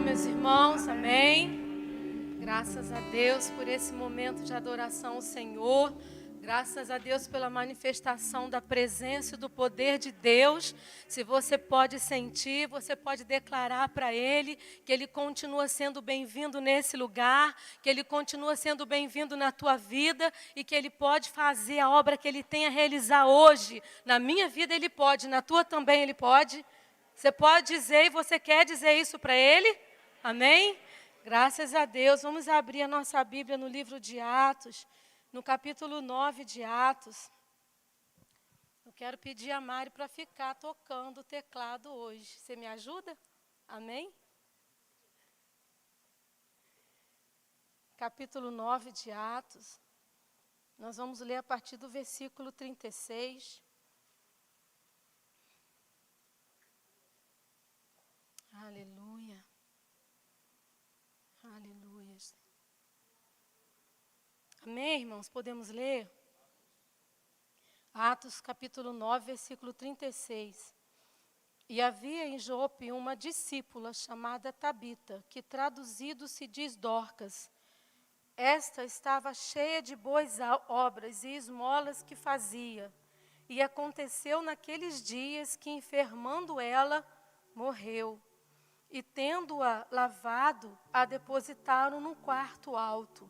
meus irmãos, amém. Graças a Deus por esse momento de adoração ao Senhor. Graças a Deus pela manifestação da presença e do poder de Deus. Se você pode sentir, você pode declarar para Ele que Ele continua sendo bem-vindo nesse lugar, que Ele continua sendo bem-vindo na tua vida e que Ele pode fazer a obra que Ele tem a realizar hoje. Na minha vida Ele pode, na tua também Ele pode. Você pode dizer e você quer dizer isso para Ele? Amém? Graças a Deus. Vamos abrir a nossa Bíblia no livro de Atos, no capítulo 9 de Atos. Eu quero pedir a Mari para ficar tocando o teclado hoje. Você me ajuda? Amém? Capítulo 9 de Atos. Nós vamos ler a partir do versículo 36. Aleluia. Aleluia. Amém, irmãos? Podemos ler? Atos, capítulo 9, versículo 36. E havia em Jope uma discípula chamada Tabita, que traduzido se diz Dorcas. Esta estava cheia de boas obras e esmolas que fazia. E aconteceu naqueles dias que, enfermando ela, morreu. E tendo-a lavado, a depositaram num quarto alto.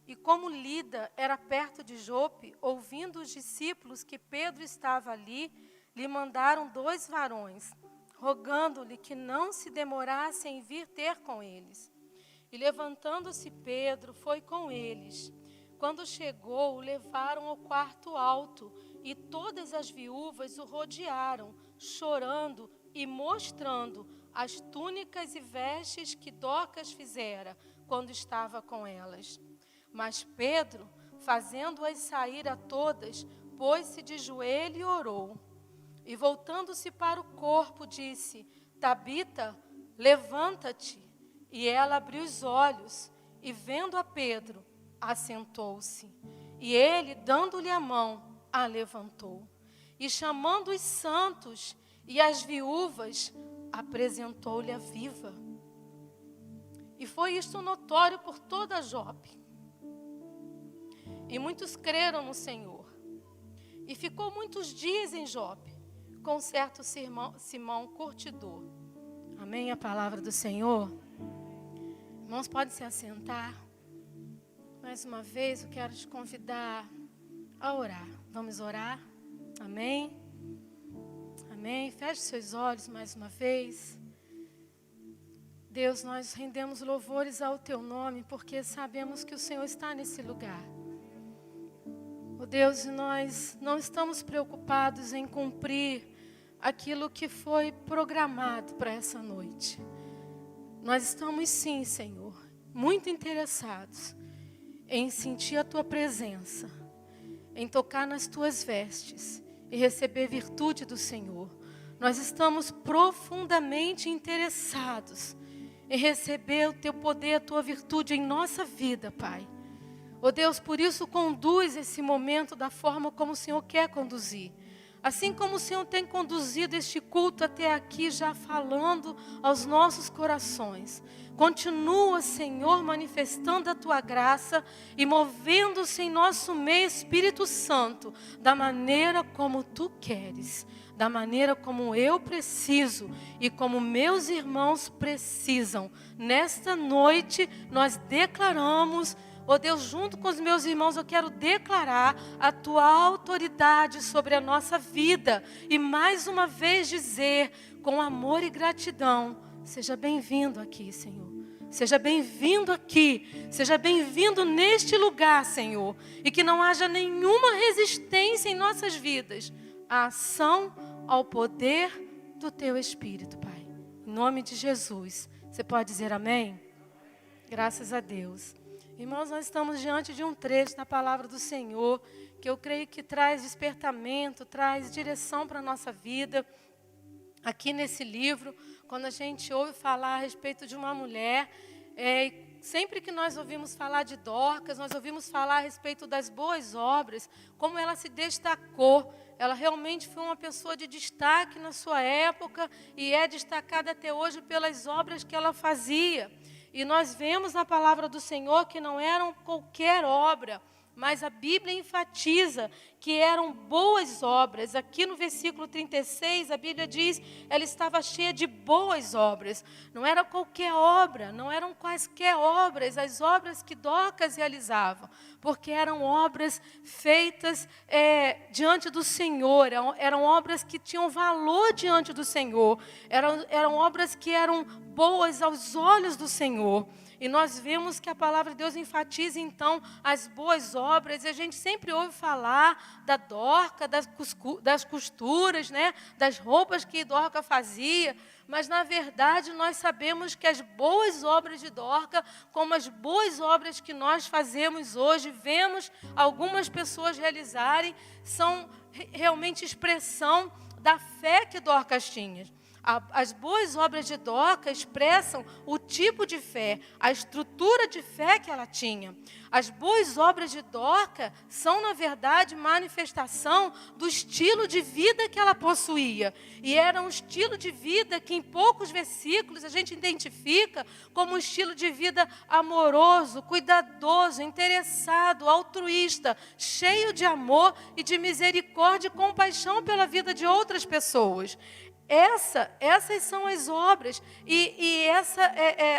E como Lida era perto de Jope, ouvindo os discípulos que Pedro estava ali, lhe mandaram 2 varões, rogando-lhe que não se demorasse em vir ter com eles. E levantando-se Pedro, foi com eles. Quando chegou, o levaram ao quarto alto, e todas as viúvas o rodearam, chorando e mostrando as túnicas e vestes que Dorcas fizera quando estava com elas. Mas Pedro, fazendo-as sair a todas, pôs-se de joelho e orou. E voltando-se para o corpo, disse: Tabita, levanta-te. E ela abriu os olhos, e vendo a Pedro, assentou-se. E ele, dando-lhe a mão, a levantou. E chamando os santos e as viúvas, apresentou-lhe a viva. E foi isto notório por toda Jope. E muitos creram no Senhor. E ficou muitos dias em Jope, com certo Simão curtidor. Amém? A palavra do Senhor. Irmãos, podem se assentar. Mais uma vez, eu quero te convidar a orar. Vamos orar? Amém? Amém? Feche seus olhos mais uma vez. Deus, nós rendemos louvores ao Teu nome, porque sabemos que o Senhor está nesse lugar. Oh Deus, nós não estamos preocupados em cumprir aquilo que foi programado para essa noite. Nós estamos sim, Senhor, muito interessados em sentir a Tua presença, em tocar nas Tuas vestes e receber virtude do Senhor. Nós estamos profundamente interessados em receber o Teu poder, a Tua virtude em nossa vida, Pai. Oh Deus, por isso conduz esse momento da forma como o Senhor quer conduzir. Assim como o Senhor tem conduzido este culto até aqui, já falando aos nossos corações. Continua, Senhor, manifestando a Tua graça e movendo-se em nosso meio, Espírito Santo, da maneira como Tu queres, da maneira como eu preciso e como meus irmãos precisam. Nesta noite, nós declaramos, ó Deus, junto com os meus irmãos, eu quero declarar a Tua autoridade sobre a nossa vida. E mais uma vez dizer, com amor e gratidão, seja bem-vindo aqui, Senhor. Seja bem-vindo aqui. Seja bem-vindo neste lugar, Senhor. E que não haja nenhuma resistência em nossas vidas à ação, ao poder do Teu Espírito, Pai. Em nome de Jesus. Você pode dizer amém? Graças a Deus. Irmãos, nós estamos diante de um trecho da palavra do Senhor, que eu creio que traz despertamento, traz direção para a nossa vida. Aqui nesse livro, quando a gente ouve falar a respeito de uma mulher, sempre que nós ouvimos falar de Dorcas, nós ouvimos falar a respeito das boas obras, como ela se destacou. Ela realmente foi uma pessoa de destaque na sua época e é destacada até hoje pelas obras que ela fazia. E nós vemos na palavra do Senhor que não eram qualquer obra, mas a Bíblia enfatiza que eram boas obras. Aqui no versículo 36, a Bíblia diz, ela estava cheia de boas obras. Não era qualquer obra, não eram quaisquer obras, as obras que Dorcas realizava, porque eram obras feitas diante do Senhor, eram obras que tinham valor diante do Senhor, eram obras que eram boas aos olhos do Senhor. E nós vemos que a palavra de Deus enfatiza, então, as boas obras. E a gente sempre ouve falar da Dorca, das costuras, né? Das roupas que Dorca fazia. Mas, na verdade, nós sabemos que as boas obras de Dorca, como as boas obras que nós fazemos hoje, vemos algumas pessoas realizarem, são realmente expressão da fé que Dorcas tinha. As boas obras de Dorcas expressam o tipo de fé, a estrutura de fé que ela tinha. As boas obras de Dorcas são, na verdade, manifestação do estilo de vida que ela possuía. E era um estilo de vida que, em poucos versículos, a gente identifica como um estilo de vida amoroso, cuidadoso, interessado, altruísta, cheio de amor e de misericórdia e compaixão pela vida de outras pessoas. Essas são as obras,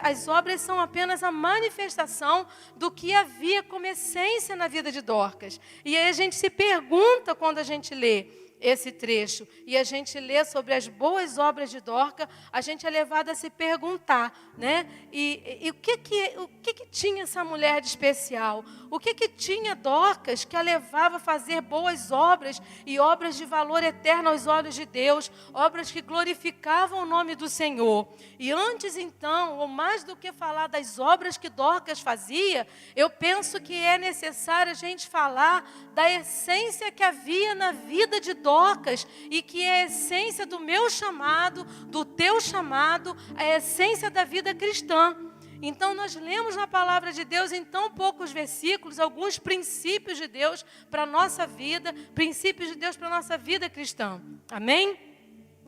as obras são apenas a manifestação do que havia como essência na vida de Dorcas. E aí a gente se pergunta, quando a gente lê esse trecho, e a gente lê sobre as boas obras de Dorcas, a gente é levado a se perguntar, né? E o que tinha essa mulher de especial? O que tinha Dorcas que a levava a fazer boas obras e obras de valor eterno aos olhos de Deus, obras que glorificavam o nome do Senhor? E antes, então, ou mais do que falar das obras que Dorcas fazia, eu penso que é necessário a gente falar da essência que havia na vida de Dorcas e que é a essência do meu chamado, do teu chamado, a essência da vida cristã. Então, nós lemos na palavra de Deus, em tão poucos versículos, alguns princípios de Deus para a nossa vida, princípios de Deus para a nossa vida cristã. Amém?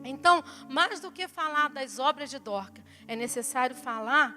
Então, mais do que falar das obras de Dorcas, é necessário falar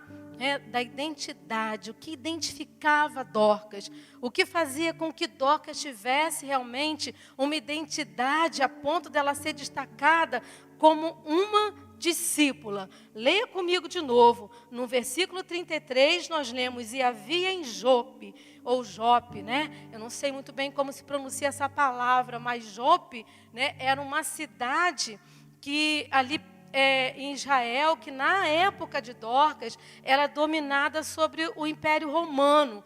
da identidade, o que identificava Dorcas, o que fazia com que Dorcas tivesse realmente uma identidade a ponto dela ser destacada como uma discípula. Leia comigo de novo. No versículo 33, nós lemos, e havia em Jope, ou Jope, né? Eu não sei muito bem como se pronuncia essa palavra, mas Jope, né, era uma cidade que ali em Israel, que na época de Dorcas, era dominada sobre o Império Romano.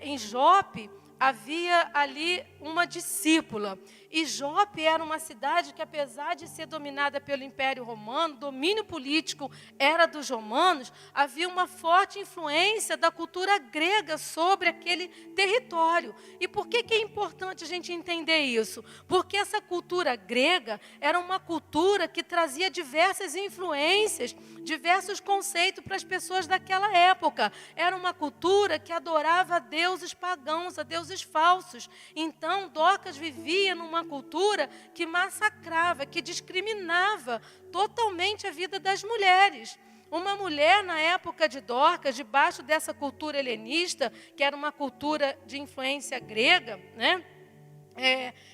Em Jope, havia ali uma discípula. E Jope era uma cidade que, apesar de ser dominada pelo Império Romano, domínio político era dos romanos, havia uma forte influência da cultura grega sobre aquele território. E por que é importante a gente entender isso? Porque essa cultura grega era uma cultura que trazia diversas influências, diversos conceitos para as pessoas daquela época. Era uma cultura que adorava a deuses pagãos, a deuses falsos. Então, Dorcas vivia numa cultura que massacrava, que discriminava totalmente a vida das mulheres. Uma mulher, na época de Dorcas, debaixo dessa cultura helenista, que era uma cultura de influência grega, né?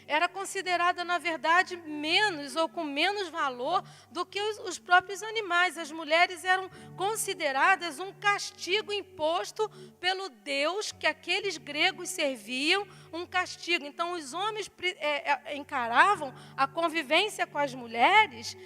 Era considerada, na verdade, menos ou com menos valor do que os próprios animais. As mulheres eram consideradas um castigo imposto pelo Deus que aqueles gregos serviam, um castigo. Então, os homens encaravam a convivência com as mulheres,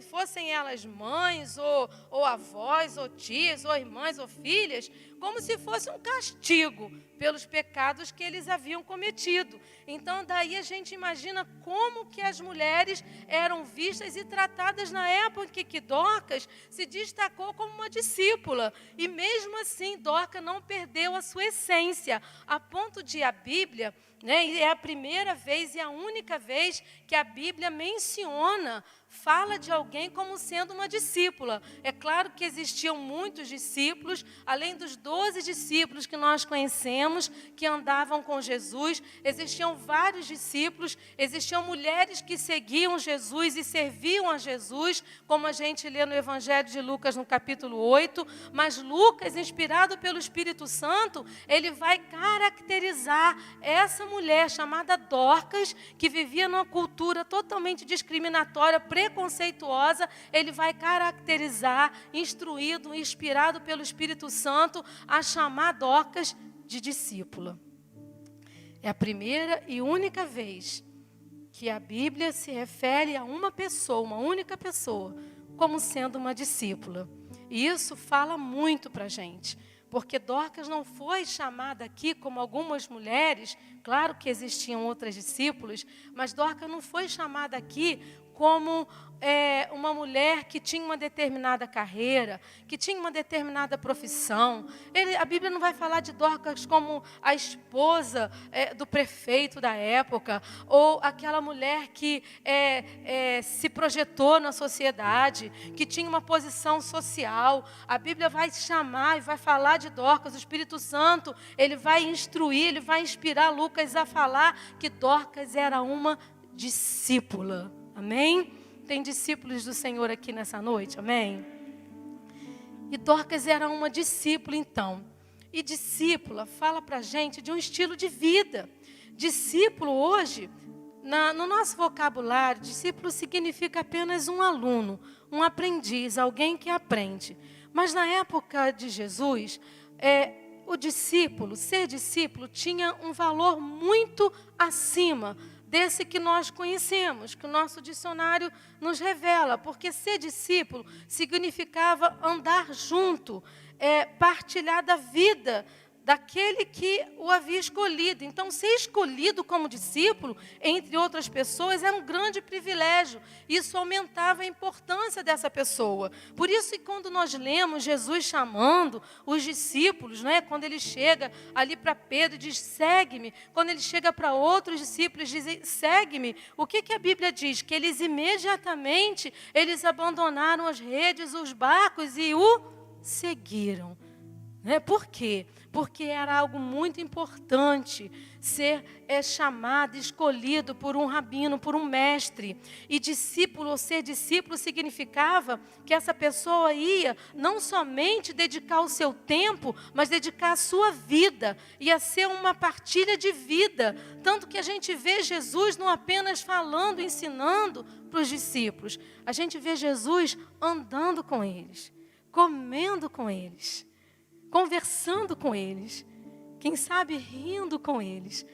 fossem elas mães, ou avós, ou tias, ou irmãs, ou filhas, como se fosse um castigo pelos pecados que eles haviam cometido. Então, daí a gente imagina como que as mulheres eram vistas e tratadas na época que Dorcas se destacou como uma discípula. E mesmo assim, Dorcas não perdeu a sua essência, a ponto de a Bíblia né? E é a primeira vez e a única vez que a Bíblia menciona, fala de alguém como sendo uma discípula. É claro que existiam muitos discípulos, além dos 12 discípulos que nós conhecemos, que andavam com Jesus, existiam vários discípulos, existiam mulheres que seguiam Jesus e serviam a Jesus, como a gente lê no Evangelho de Lucas, no capítulo 8, mas Lucas, inspirado pelo Espírito Santo, ele vai caracterizar essa mulher chamada Dorcas, que vivia numa cultura totalmente discriminatória, preconceituosa. Ele vai caracterizar, instruído, inspirado pelo Espírito Santo, a chamar Dorcas de discípula. É a primeira e única vez que a Bíblia se refere a uma pessoa, uma única pessoa, como sendo uma discípula. E isso fala muito para a gente, porque Dorcas não foi chamada aqui como algumas mulheres, claro que existiam outras discípulas, mas Dorcas não foi chamada aqui como uma mulher que tinha uma determinada carreira, que tinha uma determinada profissão. A Bíblia não vai falar de Dorcas como a esposa do prefeito da época, ou aquela mulher que se projetou na sociedade, que tinha uma posição social. A Bíblia vai chamar e vai falar de Dorcas. O Espírito Santo, ele vai instruir, ele vai inspirar Lucas a falar que Dorcas era uma discípula. Amém? Tem discípulos do Senhor aqui nessa noite, amém? E Dorcas era uma discípula, então. E discípula fala para a gente de um estilo de vida. Discípulo hoje, no nosso vocabulário, discípulo significa apenas um aluno, um aprendiz, alguém que aprende. Mas na época de Jesus, o discípulo, ser discípulo, tinha um valor muito acima desse que nós conhecemos, que o nosso dicionário nos revela, porque ser discípulo significava andar junto, partilhar da vida daquele que o havia escolhido. Então, ser escolhido como discípulo, entre outras pessoas, era um grande privilégio. Isso aumentava a importância dessa pessoa. Por isso que quando nós lemos Jesus chamando os discípulos, né, quando ele chega ali para Pedro e diz, segue-me. Quando ele chega para outros discípulos e diz, segue-me. O que a Bíblia diz? Que eles imediatamente, eles abandonaram as redes, os barcos e o seguiram. Por quê? Porque era algo muito importante ser chamado, escolhido por um rabino, por um mestre. E discípulo, ou ser discípulo, significava que essa pessoa ia não somente dedicar o seu tempo, mas dedicar a sua vida. Ia ser uma partilha de vida. Tanto que a gente vê Jesus não apenas falando, ensinando para os discípulos. A gente vê Jesus andando com eles, comendo com eles, conversando com eles, quem sabe rindo com eles,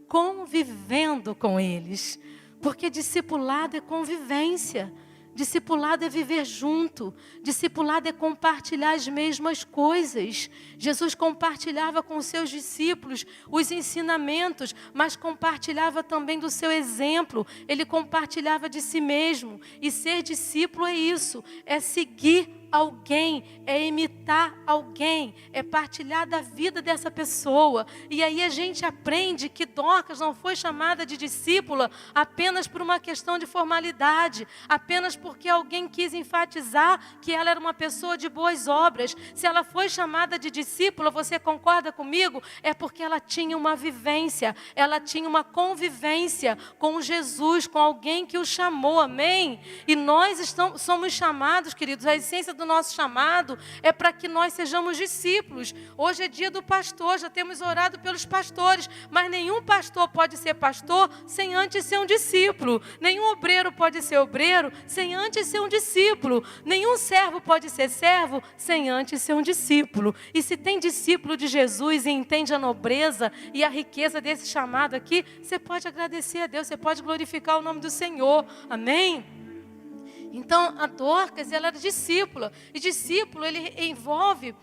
convivendo com eles, porque discipulado é convivência, discipulado é viver junto, discipulado é compartilhar as mesmas coisas. Jesus compartilhava com os seus discípulos os ensinamentos, mas compartilhava também do seu exemplo, ele compartilhava de si mesmo. E ser discípulo é isso, é seguir alguém, é imitar alguém, é partilhar da vida dessa pessoa. E aí a gente aprende que Dorcas não foi chamada de discípula apenas por uma questão de formalidade, apenas porque alguém quis enfatizar que ela era uma pessoa de boas obras. Se ela foi chamada de discípula, você concorda comigo? É porque ela tinha uma vivência, ela tinha uma convivência com Jesus, com alguém que o chamou, amém? E nós somos chamados, queridos, a essência do nosso chamado é para que nós sejamos discípulos. Hoje é dia do pastor, já temos orado pelos pastores, mas nenhum pastor pode ser pastor sem antes ser um discípulo. Nenhum obreiro pode ser obreiro sem antes ser um discípulo. Nenhum servo pode ser servo sem antes ser um discípulo. E se tem discípulo de Jesus e entende a nobreza e a riqueza desse chamado aqui, você pode agradecer a Deus, você pode glorificar o nome do Senhor. Amém? Então, a Dorcas, ela era discípula. E discípulo, ele envolve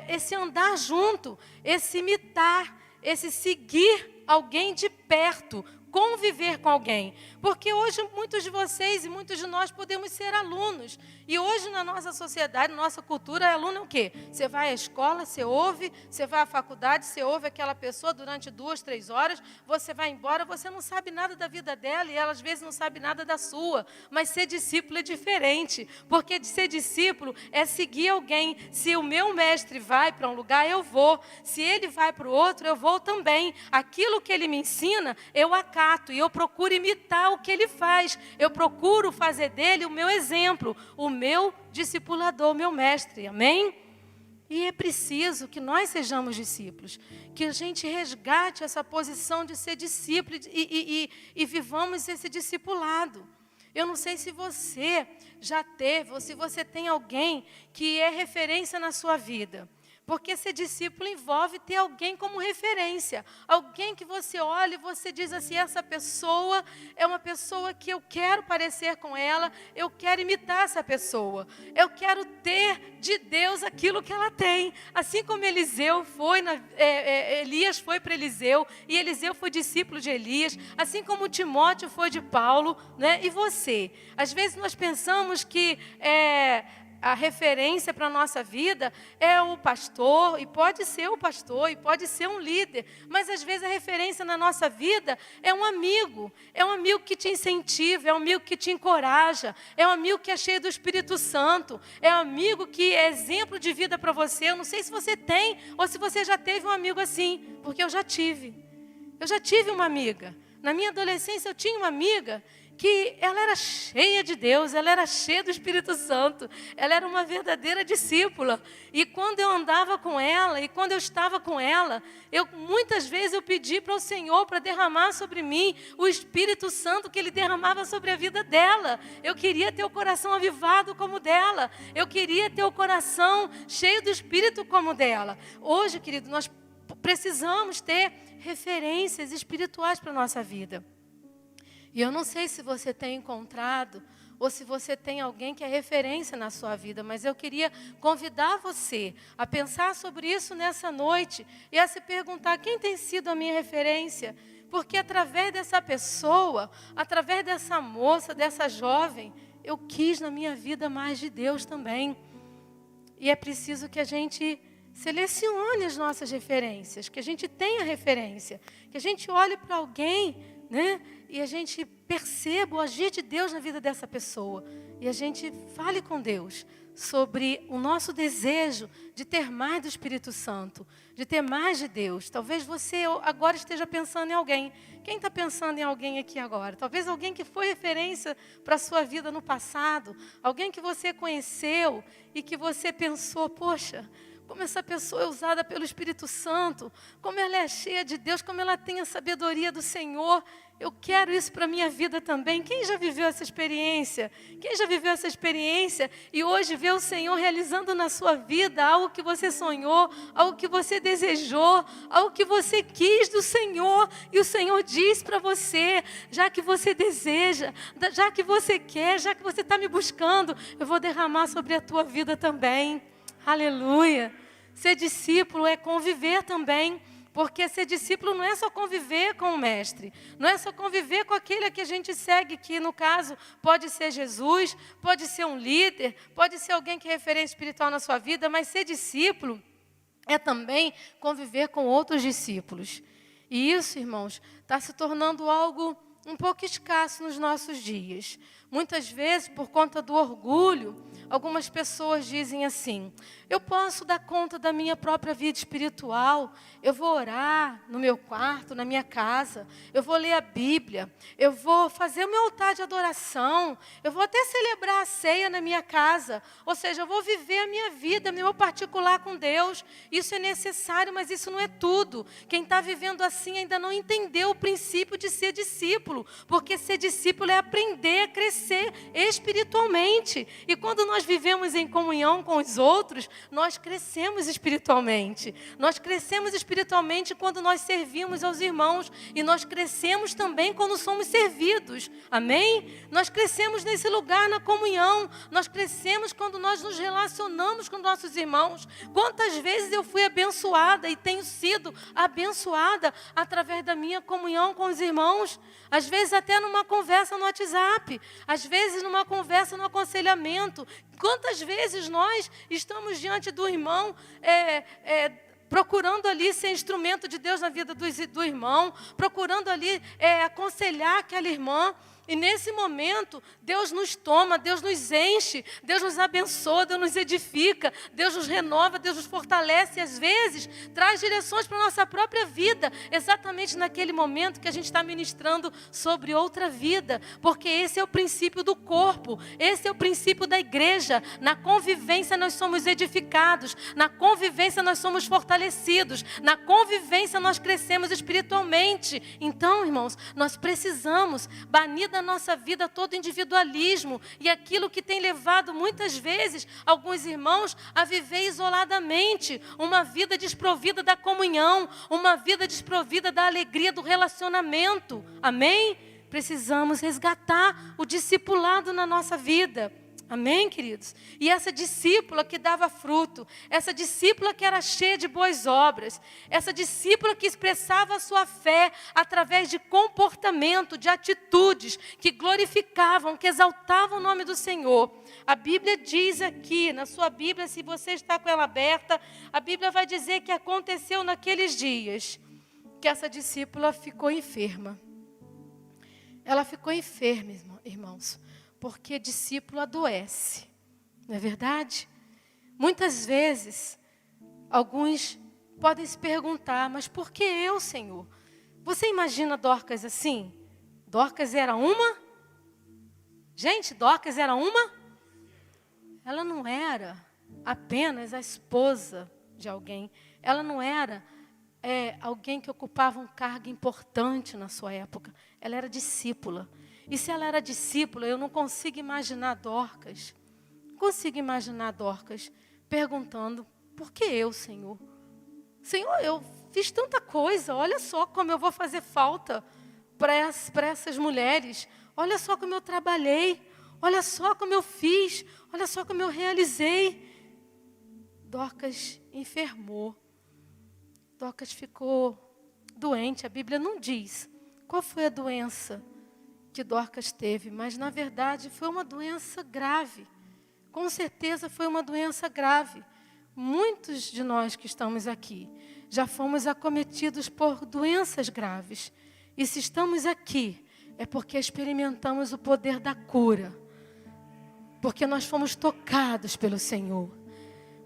esse andar junto, esse imitar, esse seguir alguém de perto, conviver com alguém. Porque hoje muitos de vocês e muitos de nós podemos ser alunos. E hoje na nossa sociedade, na nossa cultura, aluno é o quê? Você vai à escola, você ouve, você vai à faculdade, você ouve aquela pessoa durante 2, 3 horas, você vai embora, você não sabe nada da vida dela e ela às vezes não sabe nada da sua. Mas ser discípulo é diferente, porque de ser discípulo é seguir alguém. Se o meu mestre vai para um lugar, eu vou. Se ele vai para o outro, eu vou também. Aquilo que ele me ensina, eu acato e eu procuro imitar o que ele faz. Eu procuro fazer dele o meu exemplo, o meu discipulador, o meu mestre. Amém? E é preciso que nós sejamos discípulos, que a gente resgate essa posição de ser discípulo e vivamos esse discipulado. Eu não sei se você já teve ou se você tem alguém que é referência na sua vida. Porque ser discípulo envolve ter alguém como referência. Alguém que você olha e você diz assim, essa pessoa é uma pessoa que eu quero parecer com ela, eu quero imitar essa pessoa. Eu quero ter de Deus aquilo que ela tem. Assim como Eliseu foi, Elias foi para Eliseu, e Eliseu foi discípulo de Elias. Assim como Timóteo foi de Paulo, né? E você? Às vezes nós pensamos que a referência para a nossa vida é o pastor, e pode ser o pastor, e pode ser um líder, mas às vezes a referência na nossa vida é um amigo que te incentiva, é um amigo que te encoraja, é um amigo que é cheio do Espírito Santo, é um amigo que é exemplo de vida para você. Eu não sei se você tem, ou se você já teve um amigo assim, porque eu já tive uma amiga. Na minha adolescência eu tinha uma amiga que ela era cheia de Deus, ela era cheia do Espírito Santo, ela era uma verdadeira discípula. E quando eu andava com ela, e quando eu estava com ela, muitas vezes eu pedi para o Senhor para derramar sobre mim o Espírito Santo que Ele derramava sobre a vida dela. Eu queria ter o coração avivado como o dela, eu queria ter o coração cheio do Espírito como o dela. Hoje, querido, nós precisamos ter referências espirituais para a nossa vida. E eu não sei se você tem encontrado ou se você tem alguém que é referência na sua vida, mas eu queria convidar você a pensar sobre isso nessa noite e a se perguntar quem tem sido a minha referência, porque através dessa pessoa, através dessa moça, dessa jovem, eu quis na minha vida mais de Deus também. E é preciso que a gente selecione as nossas referências, que a gente tenha referência, que a gente olhe para alguém, né? E a gente perceba o agir de Deus na vida dessa pessoa. E a gente fale com Deus sobre o nosso desejo de ter mais do Espírito Santo, de ter mais de Deus. Talvez você agora esteja pensando em alguém. Quem está pensando em alguém aqui agora? Talvez alguém que foi referência para a sua vida no passado. Alguém que você conheceu e que você pensou, poxa, como essa pessoa é usada pelo Espírito Santo, como ela é cheia de Deus, como ela tem a sabedoria do Senhor. Eu quero isso para a minha vida também. Quem já viveu essa experiência? Quem já viveu essa experiência e hoje vê o Senhor realizando na sua vida algo que você sonhou, algo que você desejou, algo que você quis do Senhor, e o Senhor diz para você, já que você deseja, já que você quer, já que você está me buscando, eu vou derramar sobre a tua vida também. Aleluia! Ser discípulo é conviver também. Porque ser discípulo não é só conviver com o mestre, não é só conviver com aquele a que a gente segue, que no caso pode ser Jesus, pode ser um líder, pode ser alguém que é referência espiritual na sua vida, mas ser discípulo é também conviver com outros discípulos. E isso, irmãos, está se tornando algo um pouco escasso nos nossos dias. Muitas vezes, por conta do orgulho, algumas pessoas dizem assim, eu posso dar conta da minha própria vida espiritual, eu vou orar no meu quarto, na minha casa, eu vou ler a Bíblia, eu vou fazer o meu altar de adoração, eu vou até celebrar a ceia na minha casa, ou seja, eu vou viver a minha vida, meu particular com Deus. Isso é necessário, mas isso não é tudo. Quem está vivendo assim ainda não entendeu o princípio de ser discípulo, porque ser discípulo é aprender a crescer crescer espiritualmente. E quando nós vivemos em comunhão com os outros, nós crescemos espiritualmente. Nós crescemos espiritualmente quando nós servimos aos irmãos. E nós crescemos também quando somos servidos. Amém? Nós crescemos nesse lugar, na comunhão. Nós crescemos quando nós nos relacionamos com nossos irmãos. Quantas vezes eu fui abençoada e tenho sido abençoada através da minha comunhão com os irmãos. Às vezes até numa conversa no WhatsApp. Às vezes numa conversa no aconselhamento. Quantas vezes nós estamos diante do irmão, procurando ali ser instrumento de Deus na vida do irmão, procurando ali aconselhar aquela irmã. E nesse momento, Deus nos toma, Deus nos enche, Deus nos abençoa, Deus nos edifica, Deus nos renova, Deus nos fortalece e às vezes traz direções para a nossa própria vida, exatamente naquele momento que a gente está ministrando sobre outra vida, porque esse é o princípio do corpo, esse é o princípio da igreja. Na convivência nós somos edificados, na convivência nós somos fortalecidos, na convivência nós crescemos espiritualmente. Então, irmãos, nós precisamos banir da nossa vida todo individualismo e aquilo que tem levado muitas vezes alguns irmãos a viver isoladamente, uma vida desprovida da comunhão, uma vida desprovida da alegria do relacionamento. Amém? Precisamos resgatar o discipulado na nossa vida. Amém, queridos? E essa discípula que dava fruto, essa discípula que era cheia de boas obras, essa discípula que expressava a sua fé através de comportamento, de atitudes que glorificavam, que exaltavam o nome do Senhor. A Bíblia diz aqui, na sua Bíblia, se você está com ela aberta, a Bíblia vai dizer que aconteceu naqueles dias que essa discípula ficou enferma. Ela ficou enferma, irmãos. Porque discípulo adoece, não é verdade? Muitas vezes, alguns podem se perguntar, mas por que eu, Senhor? Você imagina Dorcas assim? Dorcas era uma? Gente, Dorcas era uma? Ela não era apenas a esposa de alguém. Ela não era alguém que ocupava um cargo importante na sua época. Ela era discípula. E se ela era discípula, eu não consigo imaginar Dorcas. Não consigo imaginar Dorcas perguntando, por que eu, Senhor? Senhor, eu fiz tanta coisa, olha só como eu vou fazer falta para essas mulheres. Olha só como eu trabalhei, olha só como eu fiz, olha só como eu realizei. Dorcas enfermou. Dorcas ficou doente. A Bíblia não diz qual foi a doença que Dorcas teve, mas na verdade foi uma doença grave. Com certeza foi uma doença grave. Muitos de nós que estamos aqui já fomos acometidos por doenças graves. E se estamos aqui, é porque experimentamos o poder da cura. Porque nós fomos tocados pelo Senhor.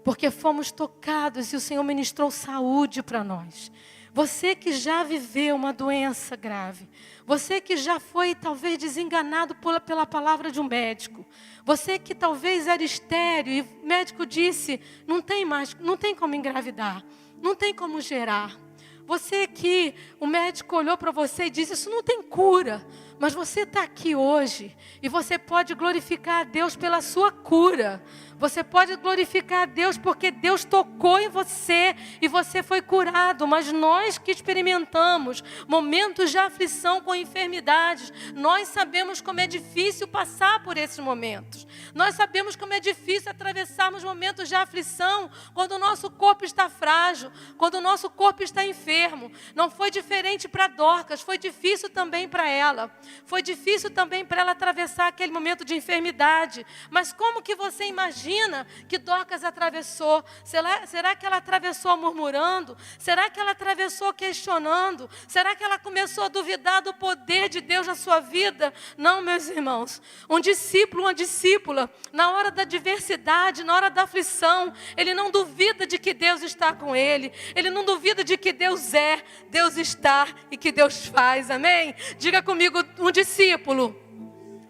Porque fomos tocados e o Senhor ministrou saúde para nós. Você que já viveu uma doença grave, você que já foi talvez desenganado pela palavra de um médico, você que talvez era estéril e o médico disse, não tem como engravidar, não tem como gerar. Você que o médico olhou para você e disse, isso não tem cura. Mas você está aqui hoje e você pode glorificar a Deus pela sua cura. Você pode glorificar a Deus porque Deus tocou em você e você foi curado. Mas nós que experimentamos momentos de aflição com enfermidades, nós sabemos como é difícil passar por esses momentos. Nós sabemos como é difícil atravessarmos momentos de aflição quando o nosso corpo está frágil, quando o nosso corpo está enfermo. Não foi diferente para Dorcas, foi difícil também para ela. Foi difícil também para ela atravessar aquele momento de enfermidade. Mas como que você imagina que Dorcas atravessou? Será que ela atravessou murmurando? Será que ela atravessou questionando? Será que ela começou a duvidar do poder de Deus na sua vida? Não, meus irmãos. Um discípulo, uma discípula, na hora da adversidade, na hora da aflição, ele não duvida de que Deus está com ele. Ele não duvida de que Deus é, Deus está e que Deus faz. Amém? Diga comigo, um discípulo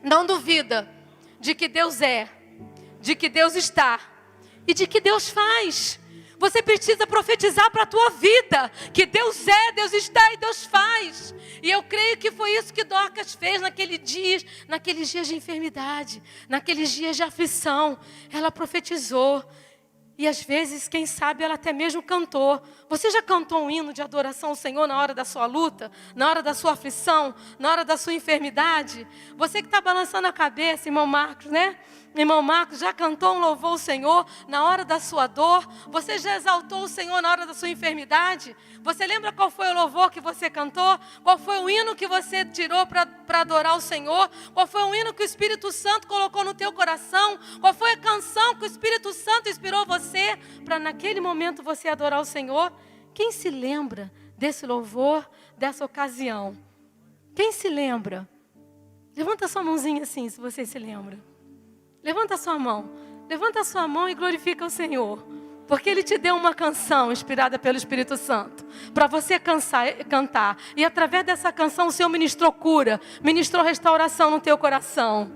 não duvida de que Deus é, de que Deus está e de que Deus faz. Você precisa profetizar para a tua vida, que Deus é, Deus está e Deus faz. E eu creio que foi isso que Dorcas fez naqueles dias de enfermidade, naqueles dias de aflição. Ela profetizou. E às vezes, quem sabe, ela até mesmo cantou. Você já cantou um hino de adoração ao Senhor na hora da sua luta? Na hora da sua aflição? Na hora da sua enfermidade? Você que está balançando a cabeça, irmão Marcos, né? Irmão Marcos, já cantou um louvor ao Senhor na hora da sua dor? Você já exaltou o Senhor na hora da sua enfermidade? Você lembra qual foi o louvor que você cantou? Qual foi o hino que você tirou para adorar o Senhor? Qual foi o hino que o Espírito Santo colocou no teu coração? Qual foi a canção que o Espírito Santo inspirou você para naquele momento você adorar o Senhor? Quem se lembra desse louvor, dessa ocasião? Quem se lembra? Levanta sua mãozinha assim, se você se lembra. Levanta a sua mão. Levanta a sua mão e glorifica o Senhor. Porque Ele te deu uma canção inspirada pelo Espírito Santo. Para você cantar. E através dessa canção o Senhor ministrou cura. Ministrou restauração no teu coração.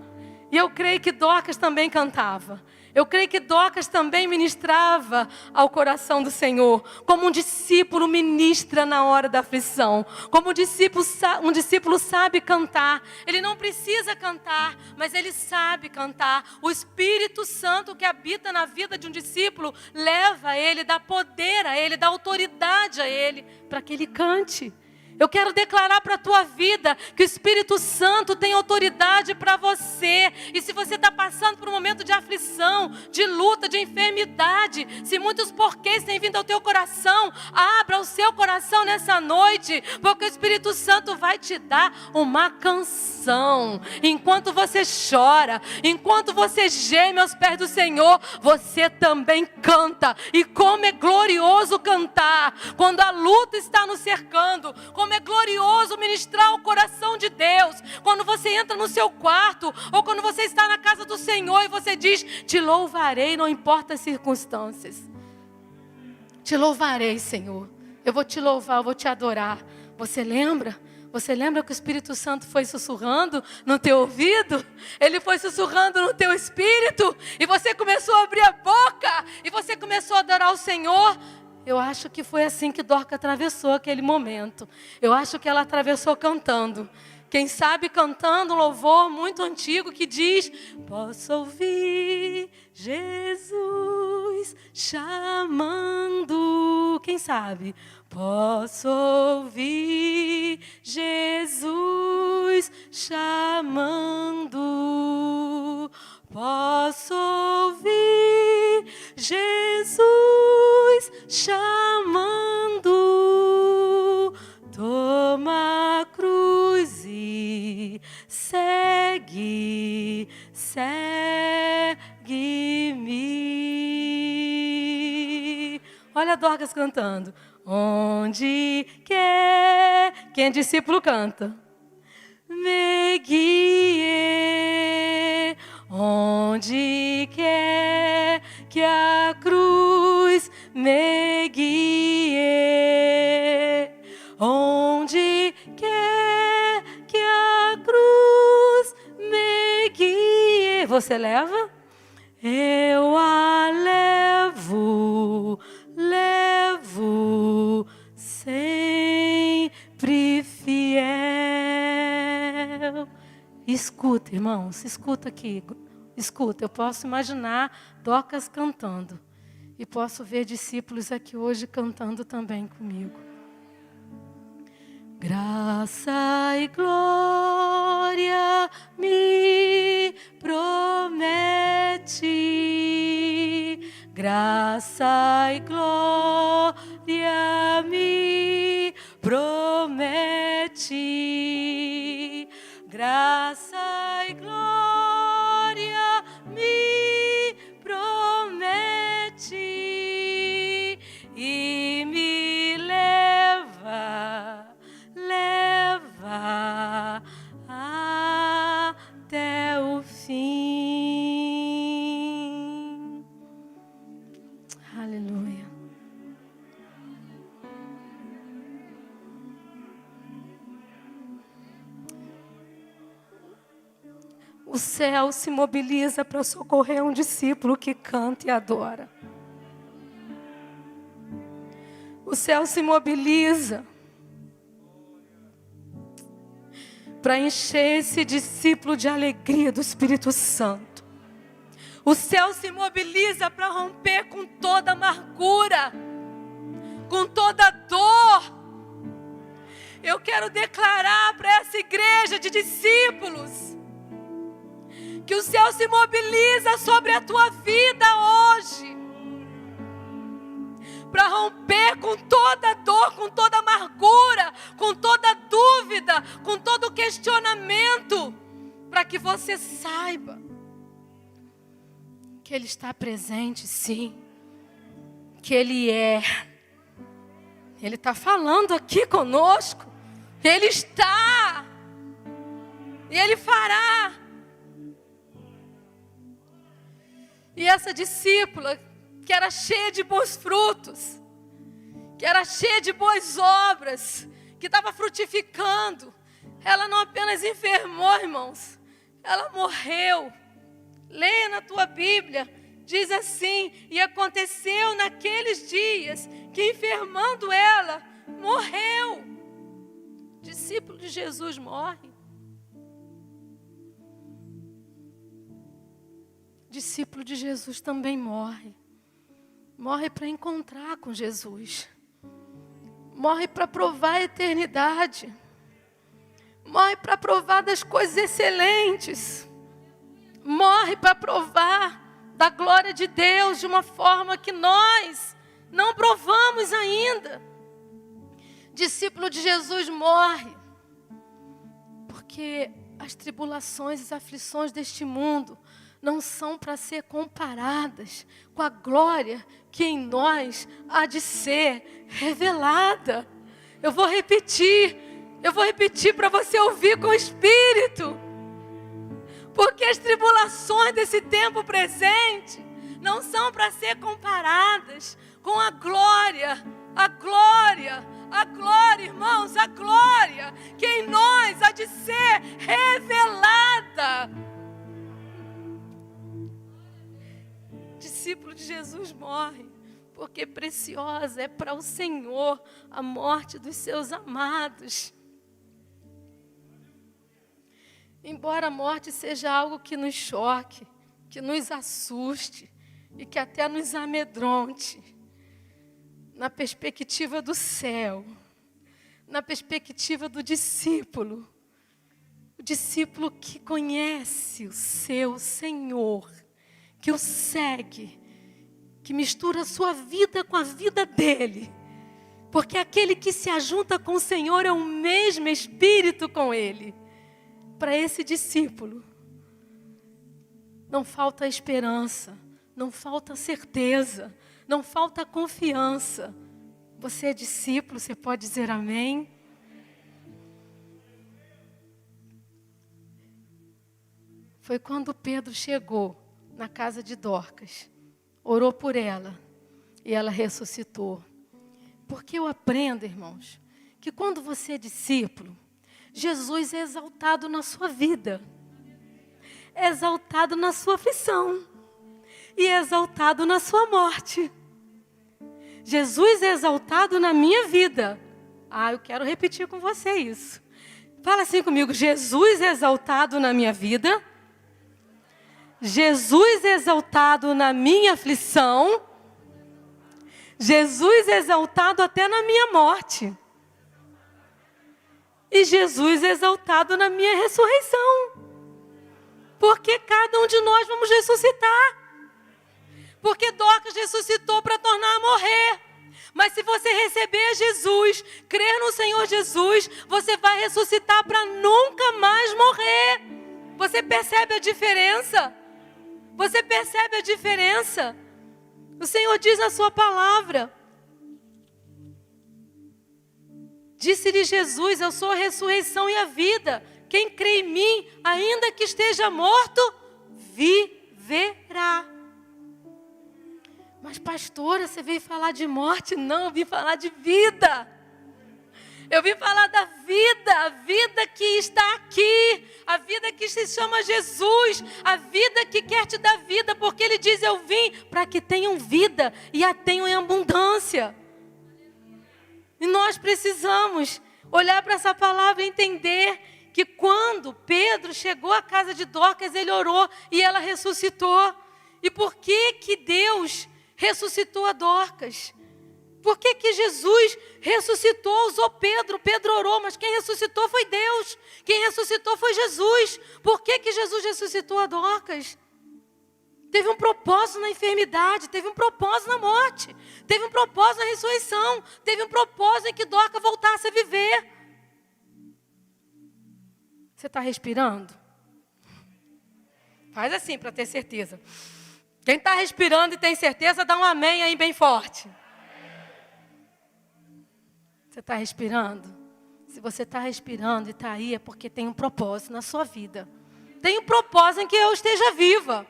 E eu creio que Dorcas também cantava. Eu creio que Dorcas também ministrava ao coração do Senhor. Como um discípulo ministra na hora da aflição. Como um discípulo sabe cantar. Ele não precisa cantar, mas ele sabe cantar. O Espírito Santo que habita na vida de um discípulo leva a ele, dá poder a ele, dá autoridade a ele para que ele cante. Eu quero declarar para a tua vida que o Espírito Santo tem autoridade para você. E se você está passando por um momento de aflição, de luta, de enfermidade, se muitos porquês têm vindo ao teu coração, abra o seu coração nessa noite, porque o Espírito Santo vai te dar uma canção. Enquanto você chora, enquanto você geme aos pés do Senhor, você também canta. E como é glorioso cantar, quando a luta está nos cercando, como é glorioso ministrar o coração de Deus. Quando você entra no seu quarto, ou quando você está na casa do Senhor e você diz, te louvarei, não importa as circunstâncias. Te louvarei, Senhor. Eu vou te louvar, eu vou te adorar. Você lembra? Você lembra que o Espírito Santo foi sussurrando no teu ouvido? Ele foi sussurrando no teu espírito? E você começou a abrir a boca? E você começou a adorar o Senhor? Eu acho que foi assim que Dorcas atravessou aquele momento. Eu acho que ela atravessou cantando. Quem sabe cantando um louvor muito antigo que diz: posso ouvir Jesus chamando. Quem sabe? Posso ouvir Jesus chamando. Posso ouvir Jesus chamando. Toma a cruz e segue-me. Olha a Dorcas cantando. Onde quer, quem é discípulo canta. Me guie, onde quer que a cruz me guie. Onde quer que a cruz me guie. Você leva? Eu a levo sempre fiel. Escuta, irmãos, escuta aqui. Escuta, eu posso imaginar Dorcas cantando. E posso ver discípulos aqui hoje cantando também comigo. Graça e glória me promete. Graça e glória me promete. Graça e glória me promete. E me leva até o fim. Aleluia. O céu se mobiliza para socorrer um discípulo que canta e adora. O céu se mobiliza para encher esse discípulo de alegria do Espírito Santo. O céu se mobiliza para romper com toda amargura, com toda dor. Eu quero declarar para essa igreja de discípulos que o céu se mobiliza sobre a tua vida hoje, para romper com toda dor, com toda amargura, com toda dúvida, com todo questionamento, para que você saiba que Ele está presente, sim, que Ele está falando aqui conosco, Ele está, e Ele fará. E essa discípula, que era cheia de bons frutos, que era cheia de boas obras, que estava frutificando, ela não apenas enfermou, irmãos, ela morreu. Leia na tua Bíblia, diz assim: e aconteceu naqueles dias que enfermando ela, morreu. Discípulo de Jesus morre. Discípulo de Jesus também morre. Morre para encontrar com Jesus. Morre para provar a eternidade. Morre para provar das coisas excelentes. Morre para provar da glória de Deus de uma forma que nós não provamos ainda. Discípulo de Jesus morre porque as tribulações e as aflições deste mundo não são para ser comparadas com a glória que em nós há de ser revelada. Eu vou repetir para você ouvir com o Espírito. Porque as tribulações desse tempo presente não são para ser comparadas com a glória, irmãos, a glória que em nós há de ser revelada. Discípulo de Jesus morre, porque preciosa é para o Senhor a morte dos seus amados. Embora a morte seja algo que nos choque, que nos assuste e que até nos amedronte, na perspectiva do céu, na perspectiva do discípulo, o discípulo que conhece o seu Senhor, que o segue, que mistura a sua vida com a vida dele, porque aquele que se ajunta com o Senhor é o mesmo Espírito com ele. Para esse discípulo, não falta esperança, não falta certeza, não falta confiança. Você é discípulo, você pode dizer amém? Foi quando Pedro chegou na casa de Dorcas, orou por ela e ela ressuscitou. Porque eu aprendo, irmãos, que quando você é discípulo, Jesus é exaltado na sua vida, é exaltado na sua aflição e é exaltado na sua morte. Jesus é exaltado na minha vida. Eu quero repetir com você isso. Fala assim comigo: Jesus é exaltado na minha vida. Jesus é exaltado na minha aflição. Jesus é exaltado até na minha morte. E Jesus é exaltado na minha ressurreição. Porque cada um de nós vamos ressuscitar. Porque Dorcas ressuscitou para tornar a morrer. Mas se você receber Jesus, crer no Senhor Jesus, você vai ressuscitar para nunca mais morrer. Você percebe a diferença? Você percebe a diferença? O Senhor diz na sua palavra. Disse-lhe Jesus: eu sou a ressurreição e a vida. Quem crê em mim, ainda que esteja morto, viverá. Mas pastora, você veio falar de morte? Não, eu vim falar de vida. Eu vim falar da vida, a vida que está aqui, a vida que se chama Jesus, a vida que quer te dar vida, porque Ele diz: eu vim para que tenham vida e a tenham em abundância. E nós precisamos olhar para essa palavra e entender que quando Pedro chegou à casa de Dorcas, ele orou e ela ressuscitou. E por que que Deus ressuscitou a Dorcas? Por que que Jesus ressuscitou, usou Pedro? Pedro orou, mas quem ressuscitou foi Deus. Quem ressuscitou foi Jesus. Por que que Jesus ressuscitou a Dorcas? Teve um propósito na enfermidade, teve um propósito na morte, teve um propósito na ressurreição, teve um propósito em que Dorcas voltasse a viver. Você está respirando? Faz assim para ter certeza. Quem está respirando e tem certeza, dá um amém aí bem forte. Você está respirando? Se você está respirando e está aí, é porque tem um propósito na sua vida. Tem um propósito em que eu esteja viva.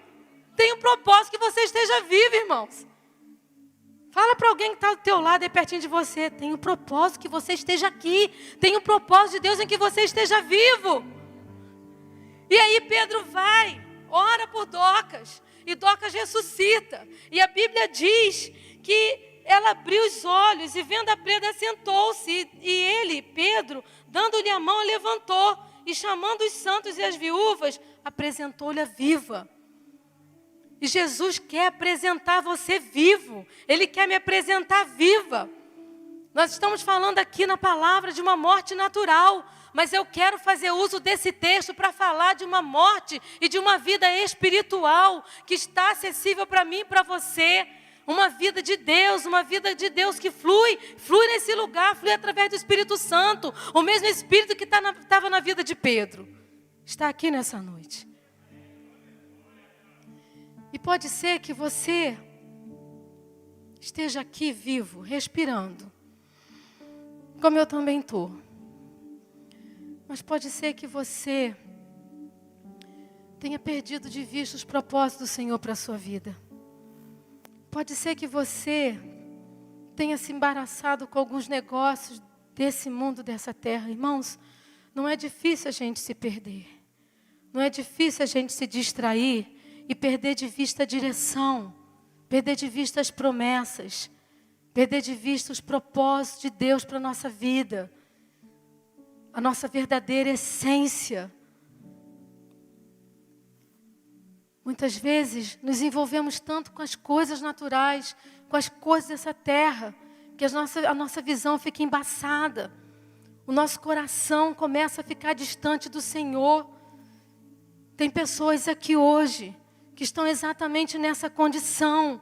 Tem um propósito que você esteja vivo, irmãos. Fala para alguém que está do teu lado, aí pertinho de você. Tem um propósito que você esteja aqui. Tem um propósito de Deus em que você esteja vivo. E aí Pedro vai, ora por Dorcas. E Dorcas ressuscita. E a Bíblia diz que ela abriu os olhos e vendo a preda sentou-se. E ele, Pedro, dando-lhe a mão, levantou. E chamando os santos e as viúvas, apresentou-lhe a viva. E Jesus quer apresentar você vivo. Ele quer me apresentar viva. Nós estamos falando aqui na palavra de uma morte natural. Mas eu quero fazer uso desse texto para falar de uma morte e de uma vida espiritual que está acessível para mim e para você. Uma vida de Deus que flui nesse lugar, flui através do Espírito Santo. O mesmo Espírito que estava na vida de Pedro está aqui nessa noite. E pode ser que você esteja aqui vivo, respirando, como eu também estou. Mas pode ser que você tenha perdido de vista os propósitos do Senhor para a sua vida. Pode ser que você tenha se embaraçado com alguns negócios desse mundo, dessa terra. Irmãos, não é difícil a gente se perder. Não é difícil a gente se distrair e perder de vista a direção, perder de vista as promessas, perder de vista os propósitos de Deus para a nossa vida, a nossa verdadeira essência. Muitas vezes nos envolvemos tanto com as coisas naturais, com as coisas dessa terra, que a nossa visão fica embaçada. O nosso coração começa a ficar distante do Senhor. Tem pessoas aqui hoje que estão exatamente nessa condição.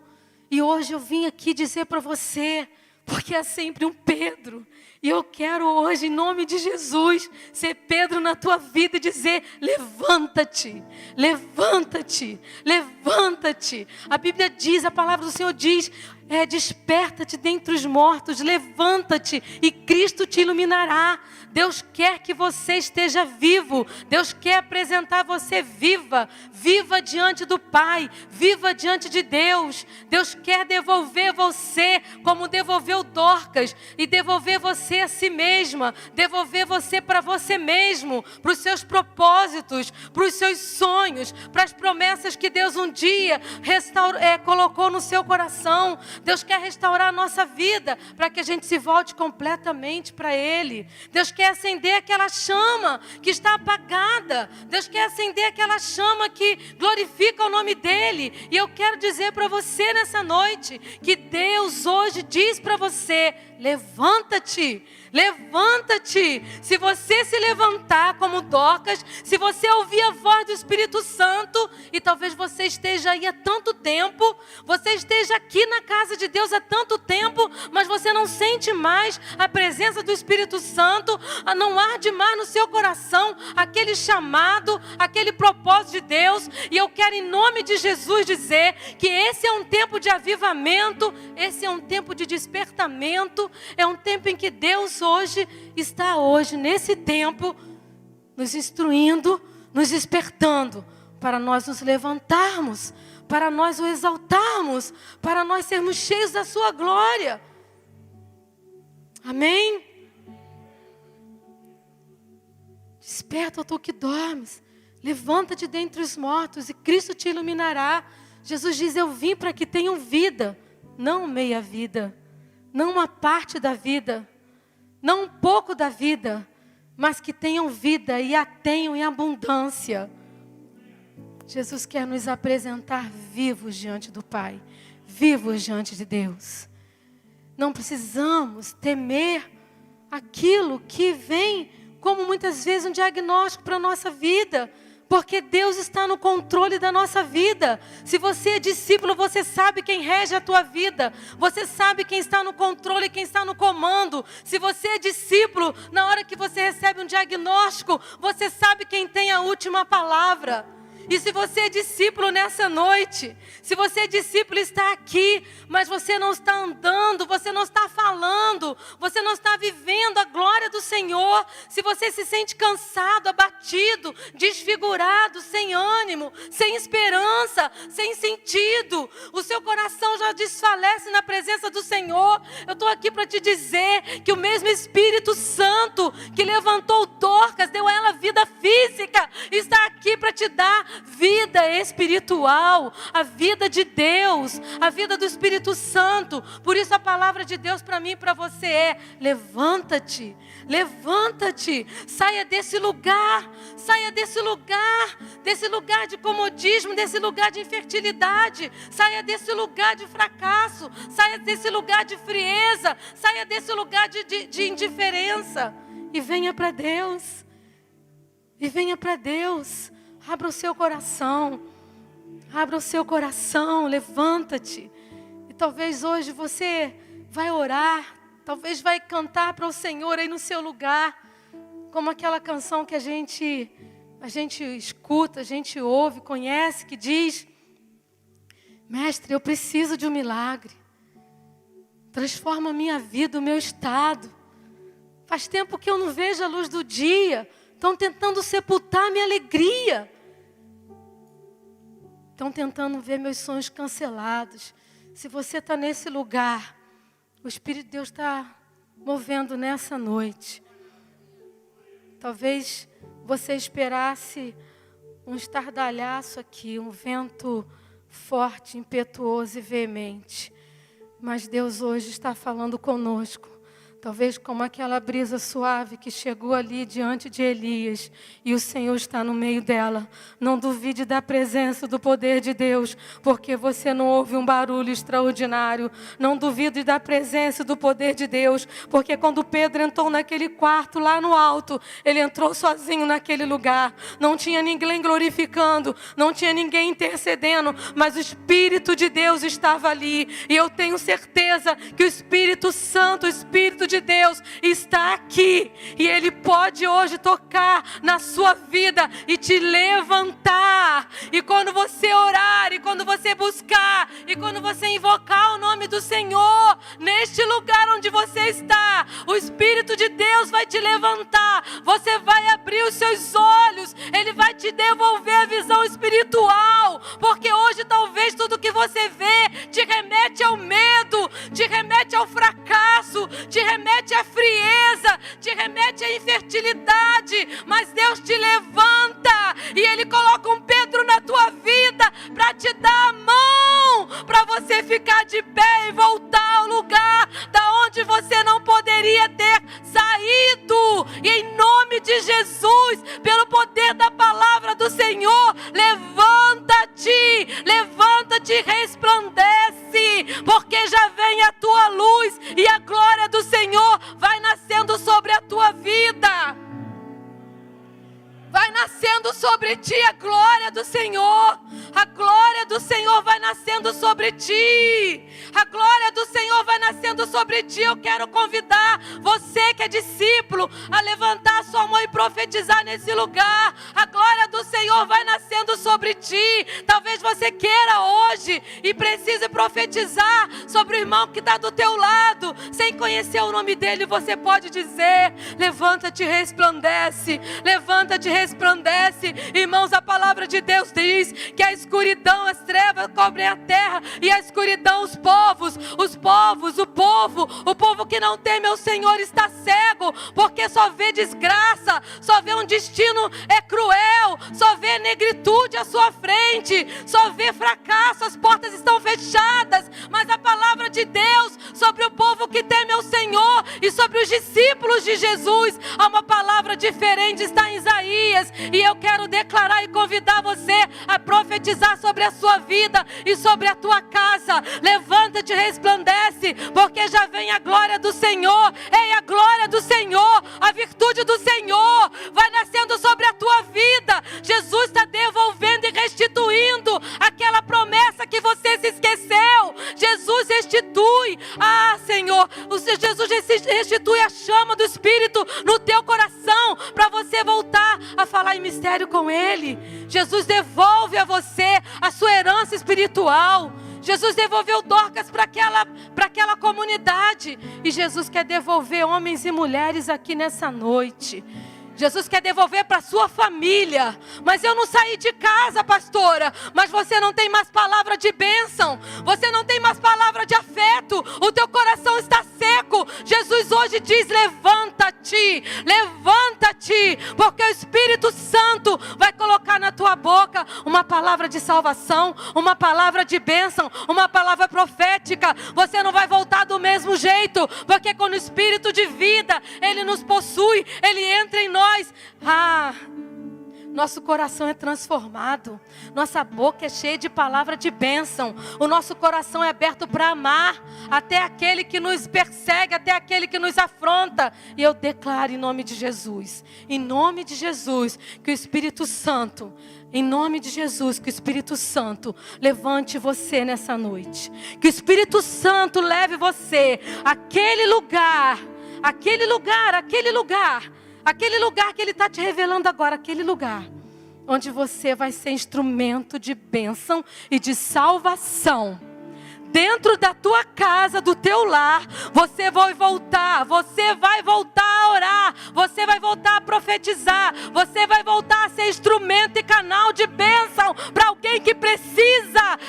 E hoje eu vim aqui dizer para você, porque é sempre um Pedro. E eu quero hoje, em nome de Jesus, ser Pedro na tua vida e dizer: levanta-te, levanta-te, levanta-te. A Bíblia diz, a palavra do Senhor diz, desperta-te dentre os mortos, levanta-te e Cristo te iluminará. Deus quer que você esteja vivo. Deus quer apresentar você viva, viva diante do Pai, viva diante de Deus. Deus quer devolver você como devolveu Dorcas e devolver você a si mesma, devolver você para você mesmo, para os seus propósitos, para os seus sonhos, para as promessas que Deus um dia colocou no seu coração. Deus quer restaurar a nossa vida para que a gente se volte completamente para Ele. Deus quer acender aquela chama que está apagada. Deus quer acender aquela chama que glorifica o nome dEle. E eu quero dizer para você nessa noite que Deus hoje diz para você: levanta-te, levanta-te. Se você se levantar como Dorcas, se você ouvir a voz do Espírito Santo, e talvez você esteja aí há tanto tempo, você esteja aqui na casa de Deus há tanto tempo, mas você não sente mais a presença do Espírito Santo, não arde mais no seu coração aquele chamado, aquele propósito de Deus. E eu quero, em nome de Jesus, dizer que esse é um tempo de avivamento, esse é um tempo de despertamento, é um tempo em que Deus hoje está nesse tempo, nos instruindo, nos despertando, para nós nos levantarmos, para nós o exaltarmos, para nós sermos cheios da sua glória. Amém? Desperta, ó tu que dormes, levanta-te dentre os mortos e Cristo te iluminará. Jesus diz: eu vim para que tenham vida, não meia vida, não uma parte da vida, não um pouco da vida, mas que tenham vida e a tenham em abundância. Jesus quer nos apresentar vivos diante do Pai, vivos diante de Deus. Não precisamos temer aquilo que vem como muitas vezes um diagnóstico para a nossa vida, porque Deus está no controle da nossa vida. Se você é discípulo, você sabe quem rege a tua vida. Você sabe quem está no controle, quem está no comando. Se você é discípulo, na hora que você recebe um diagnóstico, você sabe quem tem a última palavra. E se você é discípulo nessa noite, se você é discípulo e está aqui, mas você não está andando, você não está falando, você não está vivendo a glória do Senhor, se você se sente cansado, abatido, desfigurado, sem ânimo, sem esperança, sem sentido, o seu coração já desfalece na presença do Senhor, eu estou aqui para te dizer que o mesmo Espírito Santo que levantou Dorcas, deu a ela vida física, está aqui para te dar vida espiritual, a vida de Deus, a vida do Espírito Santo. Por isso a palavra de Deus para mim e para você é: levanta-te, levanta-te, saia desse lugar de comodismo, desse lugar de infertilidade, saia desse lugar de fracasso, saia desse lugar de frieza, saia desse lugar de indiferença e venha para Deus, abra o seu coração, levanta-te. E talvez hoje você vai orar, talvez vai cantar para o Senhor aí no seu lugar, como aquela canção que a gente escuta, a gente ouve, conhece, que diz: Mestre, eu preciso de um milagre, transforma a minha vida, o meu estado. Faz tempo que eu não vejo a luz do dia, estão tentando sepultar a minha alegria. Estão tentando ver meus sonhos cancelados. Se você está nesse lugar, o Espírito de Deus está movendo nessa noite. Talvez você esperasse um estardalhaço aqui, um vento forte, impetuoso e veemente. Mas Deus hoje está falando conosco. Talvez como aquela brisa suave que chegou ali diante de Elias e o Senhor está no meio dela. Não duvide da presença do poder de Deus, porque você não ouve um barulho extraordinário. Não duvide da presença do poder de Deus, porque quando Pedro entrou naquele quarto lá no alto, ele entrou sozinho naquele lugar. Não tinha ninguém glorificando, não tinha ninguém intercedendo, mas o Espírito de Deus estava ali. E eu tenho certeza que o Espírito Santo, o Espírito de Deus está aqui, e Ele pode hoje tocar na sua vida e te levantar. E quando você orar, e quando você buscar, e quando você invocar o nome do Senhor, neste lugar onde você está, o Espírito de Deus vai te levantar, você vai abrir os seus olhos, Ele vai te devolver a visão espiritual, porque hoje talvez tudo que você vê te remete ao medo, te remete ao fracasso, te remete à frieza, te remete à infertilidade, mas Deus te levanta e Ele coloca um Pedro na tua vida para te dar a mão, para você ficar de pé e voltar ao lugar da onde você não poderia ter saído. E em nome de Jesus, pelo poder da palavra do Senhor, levanta-te e resplandece, porque já vem a tua luz e a glória do Senhor vai nascendo sobre a tua vida. Vai nascendo sobre ti a glória do Senhor. A glória do Senhor vai nascendo sobre ti. A glória do Senhor vai nascendo sobre ti. Eu quero convidar você que é discípulo a levantar a sua mão e profetizar nesse lugar. A glória do Senhor vai nascendo sobre ti. Talvez você queira hoje e precise profetizar sobre o irmão que está do teu lado. Sem conhecer o nome dele, você pode dizer: levanta-te e resplandece. Levanta-te e resplandece. Irmãos, a palavra de Deus diz que a escuridão, as trevas cobrem a terra, e a escuridão os povos, o povo o povo que não teme ao Senhor está cego, porque só vê desgraça, só vê um destino cruel, só vê negritude à sua frente, só vê fracasso, as portas estão fechadas. Mas a palavra de Deus sobre o povo que teme ao Senhor e sobre os discípulos de Jesus, há uma palavra diferente, está em Isaías, e eu quero declarar e convidar você a profetizar sobre a sua vida e sobre a tua casa. Levanta-te e resplandece, porque já vem a glória do Senhor. Ei, a glória do Senhor, a virtude do Senhor vai nascendo sobre a tua vida. Jesus está devolvendo e restituindo aquela promessa que você se esqueceu. Jesus restitui, Senhor, Jesus restitui a chama do Espírito no teu coração, para você voltar a falar em mistério com Ele. Jesus devolve a você a sua herança espiritual. Jesus devolveu Dorcas para aquela comunidade, e Jesus quer devolver homens e mulheres aqui nessa noite. Jesus quer devolver para a sua família. Mas eu não saí de casa, pastora. Mas você não tem mais palavra de bênção. Você não tem mais palavra de afeto. O teu coração está seco. Jesus hoje diz: levanta-te, levanta-te, porque o Espírito Santo vai colocar na tua boca uma palavra de salvação, uma palavra de bênção, uma palavra profética. Você não vai voltar do mesmo jeito, porque quando o Espírito de vida, Ele nos possui, Ele entra em nós. Nosso coração é transformado, nossa boca é cheia de palavra de bênção, o nosso coração é aberto para amar até aquele que nos persegue, até aquele que nos afronta. E eu declaro em nome de Jesus, que o Espírito Santo, em nome de Jesus, que o Espírito Santo levante você nessa noite, que o Espírito Santo leve você àquele lugar que Ele está te revelando agora, aquele lugar onde você vai ser instrumento de bênção e de salvação. Dentro da tua casa, do teu lar, você vai voltar a orar, você vai voltar a profetizar, você vai voltar a ser instrumento e canal de bênção para alguém que precisa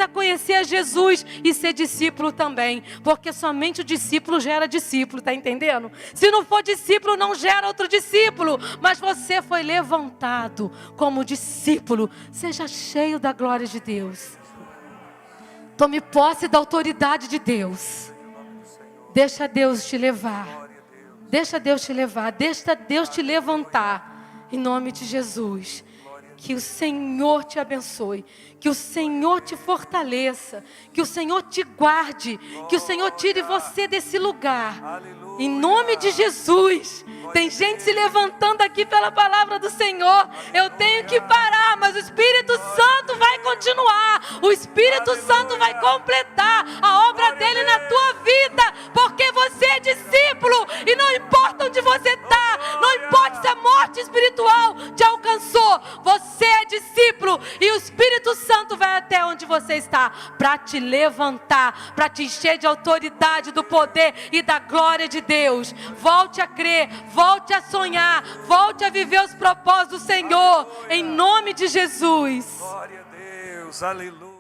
conhecer a Jesus e ser discípulo também, porque somente o discípulo gera discípulo, tá entendendo? Se não for discípulo, não gera outro discípulo, mas você foi levantado como discípulo. Seja cheio da glória de Deus. Tome posse da autoridade de Deus. Deixa Deus te levar. Deixa Deus te levar. Deixa Deus te levantar. Em nome de Jesus. Que o Senhor te abençoe. Que o Senhor te fortaleça. Que o Senhor te guarde. Que o Senhor tire você desse lugar. Em nome de Jesus. Tem gente se levantando aqui pela palavra do Senhor. Eu tenho que parar, mas o Espírito Santo vai continuar. O Espírito Santo vai completar a obra dele na tua vida, porque você é discípulo. E não importa onde você está, não importa se a morte espiritual te alcançou, você é discípulo, e o Espírito Santo vai até onde você está para te levantar, para te encher de autoridade, do poder e da glória de Deus. Volte a crer, volte a sonhar, volte a viver os propósitos do Senhor, em nome de Jesus. Glória a Deus, aleluia.